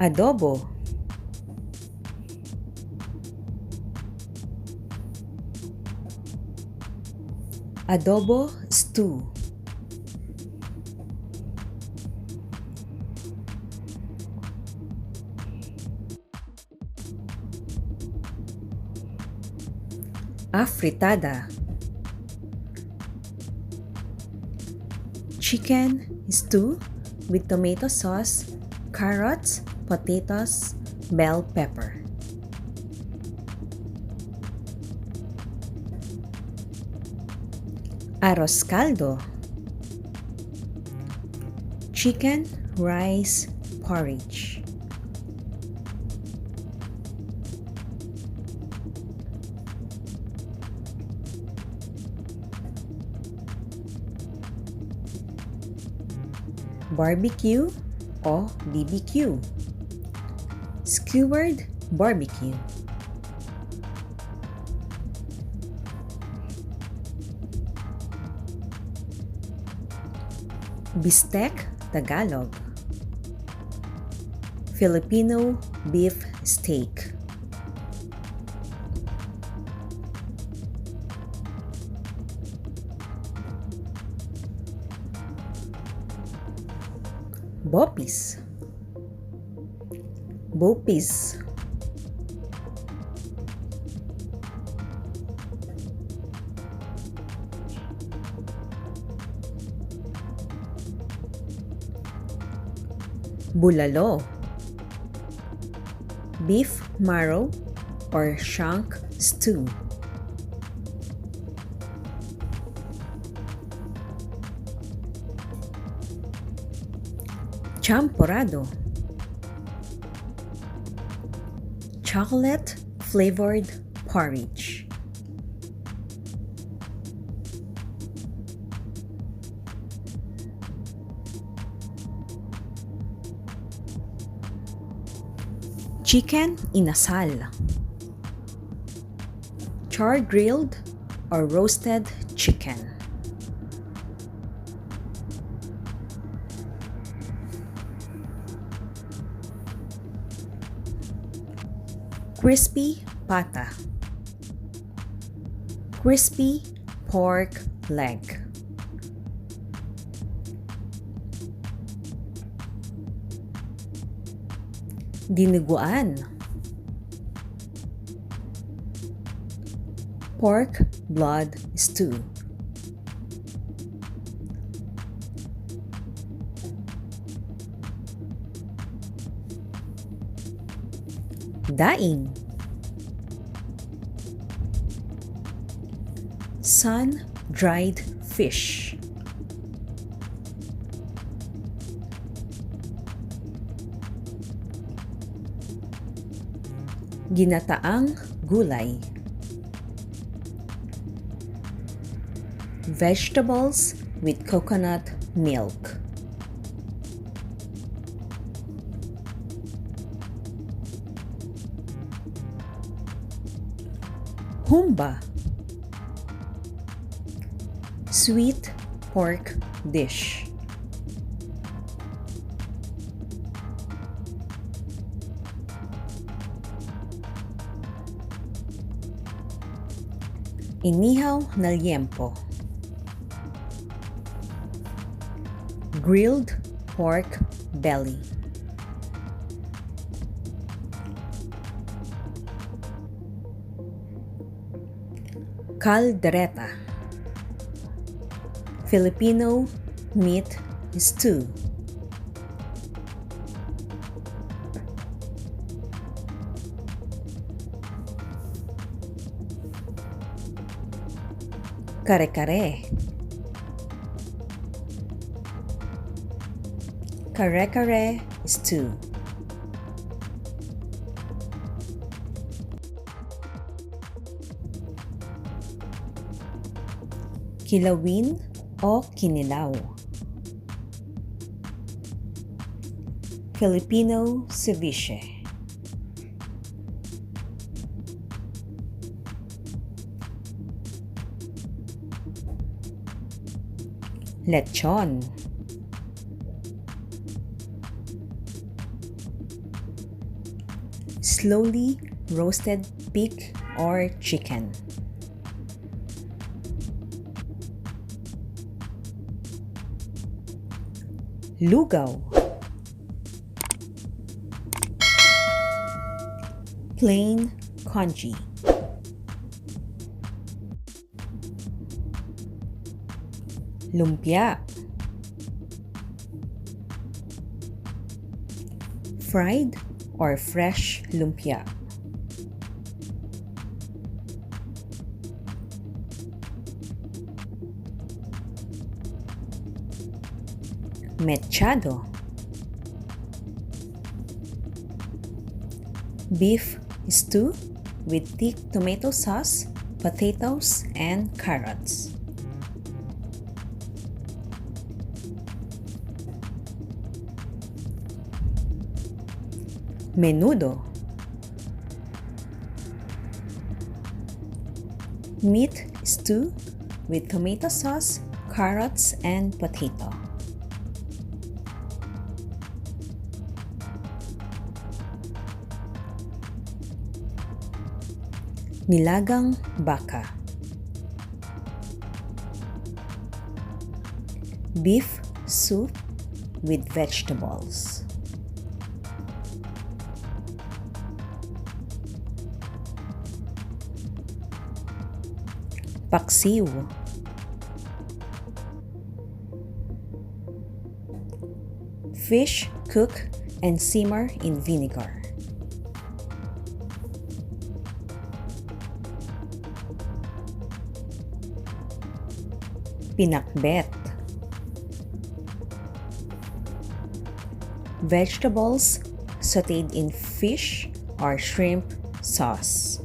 Adobo. Adobo stew. Afritada. Chicken stew with tomato sauce, carrots, potatoes, bell pepper. Arroz caldo. Chicken, rice, porridge. Barbecue o BBQ. Skewered barbecue. Bistec Tagalog. Filipino beef steak. Bopis. Bopis. Bulalo. Beef marrow or shank stew. Champorado. Chocolate flavored porridge. Chicken inasal. Char grilled or roasted chicken. Crispy pata. Crispy pork leg. Dinuguan. Pork blood stew. Daing. Sun-dried fish. Ginataang gulay. Vegetables with coconut milk. Humba. Sweet pork dish. Inihaw na liempo. Grilled pork belly. Caldereta. Filipino meat stew. Kare-kare. Kare-kare stew. Kilawin o kinilaw. Filipino ceviche. Lechon. slowly roasted pig or chicken. Lugaw, plain congee. Lumpia, fried or fresh lumpia. Mechado, beef stew with thick tomato sauce, potatoes, and carrots. Menudo, meat stew with tomato sauce, carrots, and potato. Nilagang baka, beef soup with vegetables. Paksiw, fish cook and simmer in vinegar. Pinakbet, vegetables sautéed in fish or shrimp sauce.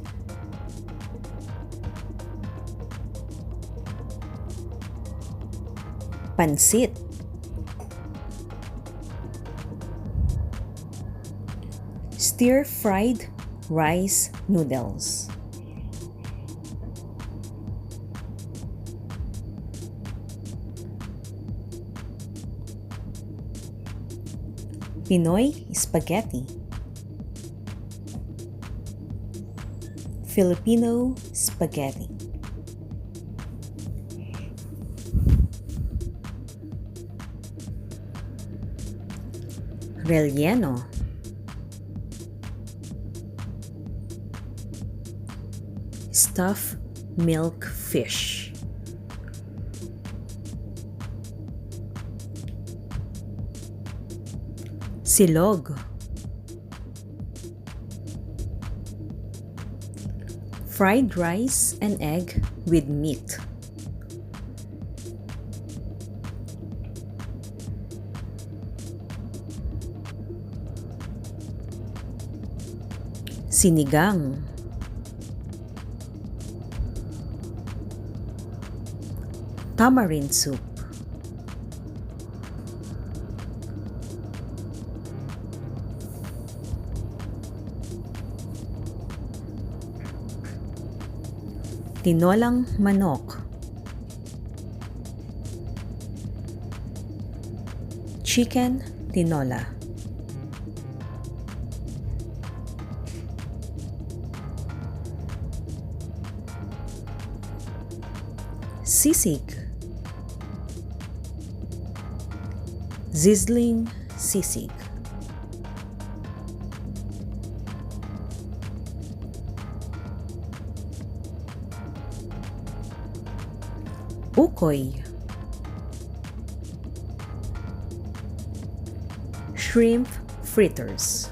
Pansit, stir-fried rice noodles. Pinoy spaghetti, Filipino spaghetti. Relleno, stuffed milk fish. Silog, fried rice and egg with meat. Sinigang, tamarind soup. Tinolang manok, chicken tinola. Sisig, sizzling sisig. Ukoy, shrimp fritters.